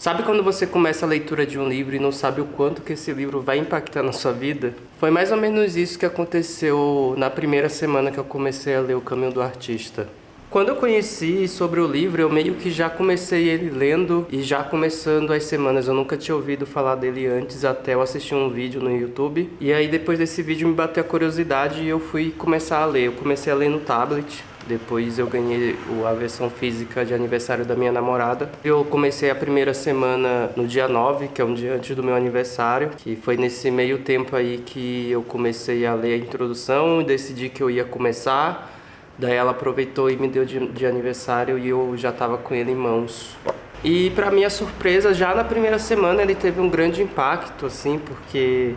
Sabe quando você começa a leitura de um livro e não sabe o quanto que esse livro vai impactar na sua vida? Foi mais ou menos isso que aconteceu na primeira semana que eu comecei a ler O Caminho do Artista. Quando eu conheci sobre o livro, eu meio que já comecei ele lendo e já começando as semanas. Eu nunca tinha ouvido falar dele antes, até eu assistir um vídeo no YouTube. E aí depois desse vídeo me bateu a curiosidade e eu fui começar a ler. Eu comecei a ler no tablet. Depois eu ganhei a versão física de aniversário da minha namorada. Eu comecei a primeira semana no dia 9, que é um dia antes do meu aniversário. Que foi nesse meio tempo aí que eu comecei a ler a introdução e decidi que eu ia começar. Daí ela aproveitou e me deu de aniversário e eu já estava com ele em mãos. E para minha surpresa, já na primeira semana ele teve um grande impacto, assim, porque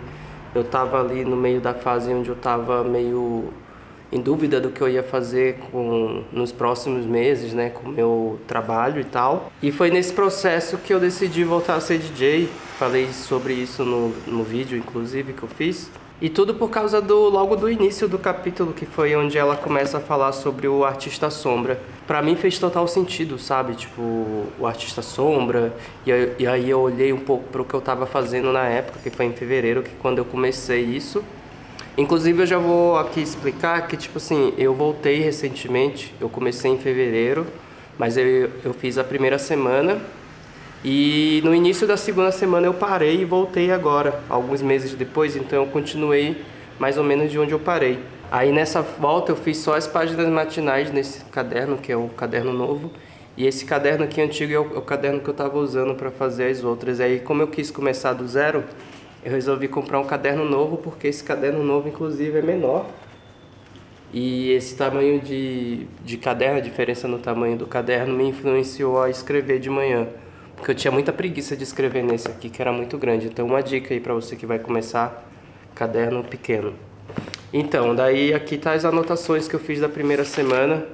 eu estava ali no meio da fase onde eu estava meio em dúvida do que eu ia fazer nos próximos meses, né, com o meu trabalho e tal. E foi nesse processo que eu decidi voltar a ser DJ. Falei sobre isso no vídeo, inclusive, que eu fiz. E tudo por causa logo do início do capítulo, que foi onde ela começa a falar sobre o artista sombra. Pra mim fez total sentido, sabe? Tipo, o artista sombra. E aí eu olhei um pouco pro que eu tava fazendo na época, que foi em fevereiro, que quando eu comecei isso. Inclusive eu já vou aqui explicar que, tipo assim, eu voltei recentemente, eu comecei em fevereiro, mas eu fiz a primeira semana e no início da segunda semana eu parei e voltei agora, alguns meses depois, então eu continuei mais ou menos de onde eu parei. Aí nessa volta eu fiz só as páginas matinais nesse caderno, que é o caderno novo, e esse caderno aqui antigo é o caderno que eu estava usando para fazer as outras. Aí como eu quis começar do zero, eu resolvi comprar um caderno novo, porque esse caderno novo, inclusive, é menor. E esse tamanho de caderno, a diferença no tamanho do caderno, me influenciou a escrever de manhã. Porque eu tinha muita preguiça de escrever nesse aqui, que era muito grande. Então, uma dica aí pra você que vai começar, caderno pequeno. Então, daí aqui tá as anotações que eu fiz da primeira semana.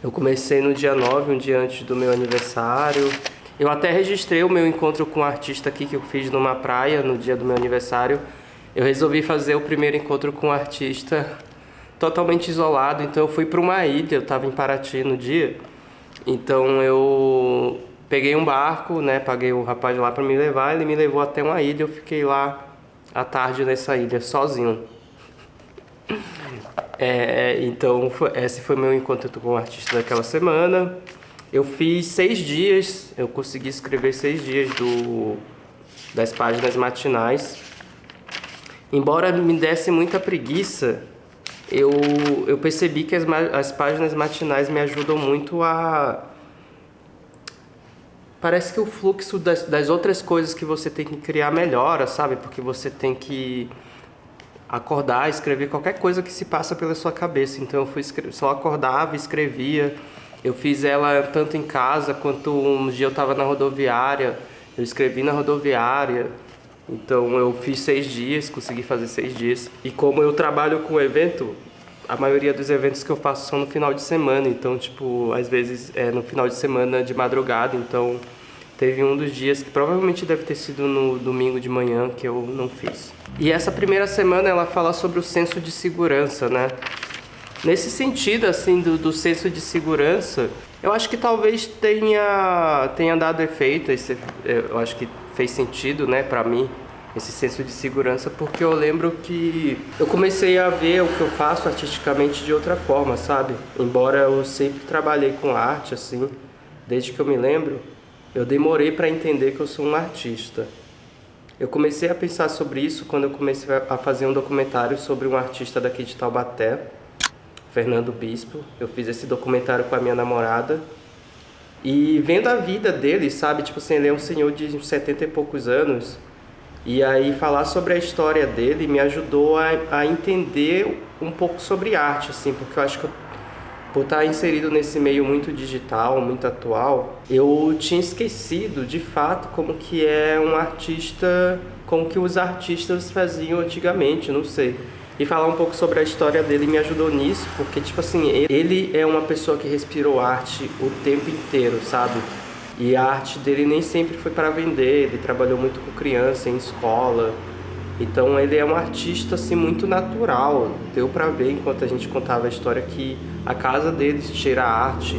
Eu comecei no dia 9, um dia antes do meu aniversário. Eu até registrei o meu encontro com um artista aqui que eu fiz numa praia no dia do meu aniversário. Eu resolvi fazer o primeiro encontro com um artista totalmente isolado, então eu fui para uma ilha, eu estava em Paraty no dia. Então eu peguei um barco, né, paguei o rapaz lá para me levar, ele me levou até uma ilha, eu fiquei lá à tarde nessa ilha sozinho. Então esse foi meu encontro com o artista daquela semana. Eu fiz 6 dias, eu consegui escrever 6 dias das páginas matinais. Embora me desse muita preguiça, eu percebi que as páginas matinais me ajudam muito a... Parece que o fluxo das outras coisas que você tem que criar melhora, sabe? Porque você tem que acordar, escrever qualquer coisa que se passa pela sua cabeça. Então eu só acordava e escrevia. Eu fiz ela tanto em casa quanto um dia eu estava na rodoviária, eu escrevi na rodoviária. Então eu fiz 6 dias, consegui fazer 6 dias. E como eu trabalho com evento, a maioria dos eventos que eu faço são no final de semana. Então, tipo, às vezes é no final de semana de madrugada. Então teve um dos dias que provavelmente deve ter sido no domingo de manhã que eu não fiz. E essa primeira semana ela fala sobre o senso de segurança, né? Nesse sentido, assim, do senso de segurança, eu acho que talvez tenha dado efeito, eu acho que fez sentido, né, pra mim, esse senso de segurança, porque eu lembro que eu comecei a ver o que eu faço artisticamente de outra forma, sabe? Embora eu sempre trabalhei com arte, assim, desde que eu me lembro, eu demorei pra entender que eu sou um artista. Eu comecei a pensar sobre isso quando eu comecei a fazer um documentário sobre um artista daqui de Taubaté, Fernando Bispo. Eu fiz esse documentário com a minha namorada e vendo a vida dele, sabe, tipo assim, ele é um senhor de uns 70 e poucos anos, e aí falar sobre a história dele me ajudou a entender um pouco sobre arte, assim, porque eu acho que por estar inserido nesse meio muito digital, muito atual, eu tinha esquecido de fato como que é um artista, como que os artistas faziam antigamente, não sei. E falar um pouco sobre a história dele me ajudou nisso, porque, tipo assim, ele é uma pessoa que respirou arte o tempo inteiro, sabe? E a arte dele nem sempre foi para vender, ele trabalhou muito com criança, em escola. Então ele é um artista, assim, muito natural. Deu pra ver, enquanto a gente contava a história, que a casa dele cheira a arte.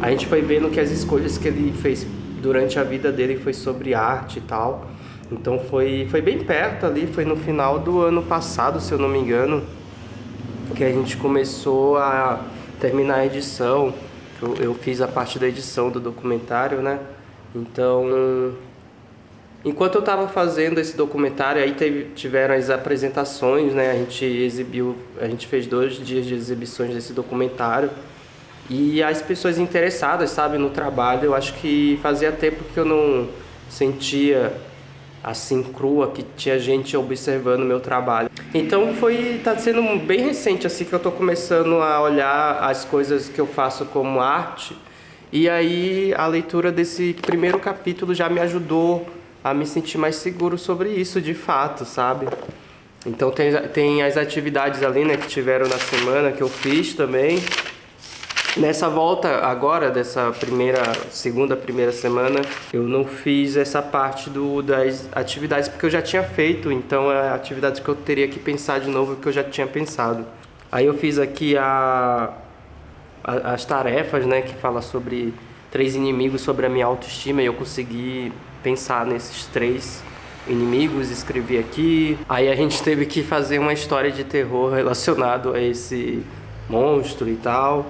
A gente foi vendo que as escolhas que ele fez durante a vida dele foi sobre arte e tal. Então foi bem perto ali, foi no final do ano passado, se eu não me engano, que a gente começou a terminar a edição. Eu fiz a parte da edição do documentário, né? Então, enquanto eu estava fazendo esse documentário, aí tiveram as apresentações, né? A gente fez 2 dias de exibições desse documentário. E as pessoas interessadas, sabe, no trabalho, eu acho que fazia tempo que eu não sentia assim crua, que tinha gente observando o meu trabalho. Então tá sendo bem recente assim que eu tô começando a olhar as coisas que eu faço como arte. E aí a leitura desse primeiro capítulo já me ajudou a me sentir mais seguro sobre isso de fato, sabe? Então tem as atividades ali, né, que tiveram na semana, que eu fiz também. Nessa volta agora, dessa segunda primeira semana, eu não fiz essa parte das atividades porque eu já tinha feito, então é atividades que eu teria que pensar de novo que eu já tinha pensado. Aí eu fiz aqui as tarefas, né, que fala sobre 3 inimigos sobre a minha autoestima, e eu consegui pensar nesses 3 inimigos, escrevi aqui. Aí a gente teve que fazer uma história de terror relacionado a esse monstro e tal.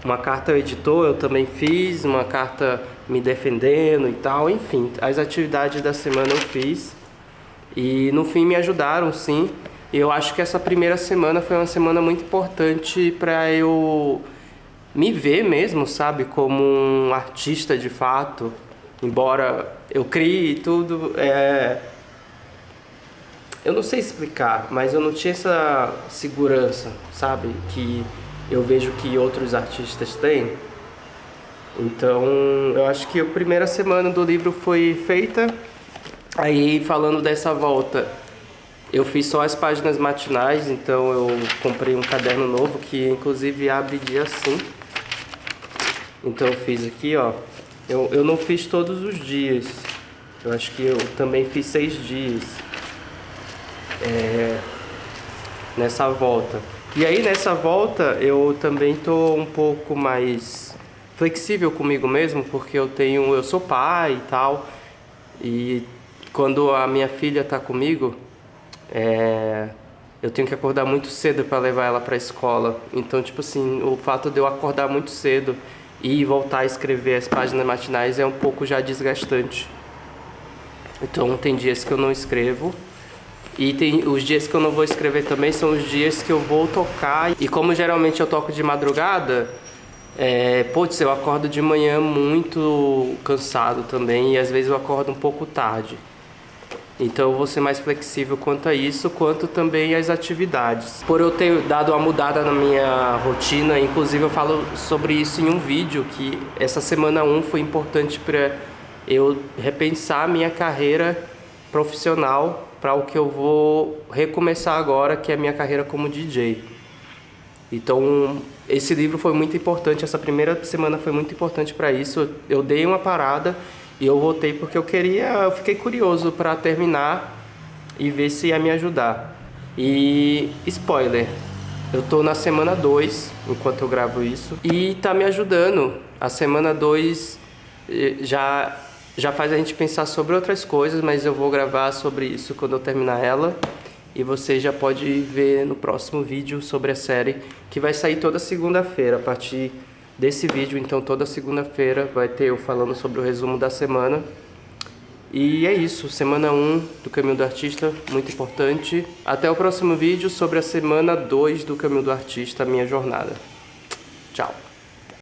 Uma carta ao editor eu também fiz, uma carta me defendendo e tal, enfim, as atividades da semana eu fiz e no fim me ajudaram, sim. Eu acho que essa primeira semana foi uma semana muito importante para eu me ver mesmo, sabe, como um artista de fato, embora eu crie tudo, eu não sei explicar, mas eu não tinha essa segurança, sabe, que eu vejo que outros artistas têm. Então, eu acho que a primeira semana do livro foi feita. Aí, falando dessa volta, eu fiz só as páginas matinais, então eu comprei um caderno novo que inclusive abre dia assim. Então eu fiz aqui, ó. Eu não fiz todos os dias. Eu acho que eu também fiz 6 dias nessa volta. E aí nessa volta eu também tô um pouco mais flexível comigo mesmo, porque eu sou pai e tal, e quando a minha filha tá comigo, eu tenho que acordar muito cedo para levar ela para a escola. Então, tipo assim, o fato de eu acordar muito cedo e voltar a escrever as páginas matinais é um pouco já desgastante. Então tem dias que eu não escrevo. E tem os dias que eu não vou escrever também são os dias que eu vou tocar. E como geralmente eu toco de madrugada, eu acordo de manhã muito cansado também. E às vezes eu acordo um pouco tarde. Então eu vou ser mais flexível quanto a isso, quanto também às atividades. Por eu ter dado uma mudada na minha rotina, inclusive eu falo sobre isso em um vídeo, que essa semana 1 foi importante para eu repensar a minha carreira profissional para o que eu vou recomeçar agora, que é a minha carreira como DJ. Então, esse livro foi muito importante, essa primeira semana foi muito importante para isso. Eu dei uma parada e eu voltei porque eu fiquei curioso para terminar e ver se ia me ajudar. E spoiler, eu tô na semana 2 enquanto eu gravo isso e tá me ajudando. A semana 2 já faz a gente pensar sobre outras coisas, mas eu vou gravar sobre isso quando eu terminar ela. E você já pode ver no próximo vídeo sobre a série, que vai sair toda segunda-feira. A partir desse vídeo, então toda segunda-feira vai ter eu falando sobre o resumo da semana. E é isso, semana 1 do Caminho do Artista, muito importante. Até o próximo vídeo sobre a semana 2 do Caminho do Artista, a minha jornada. Tchau!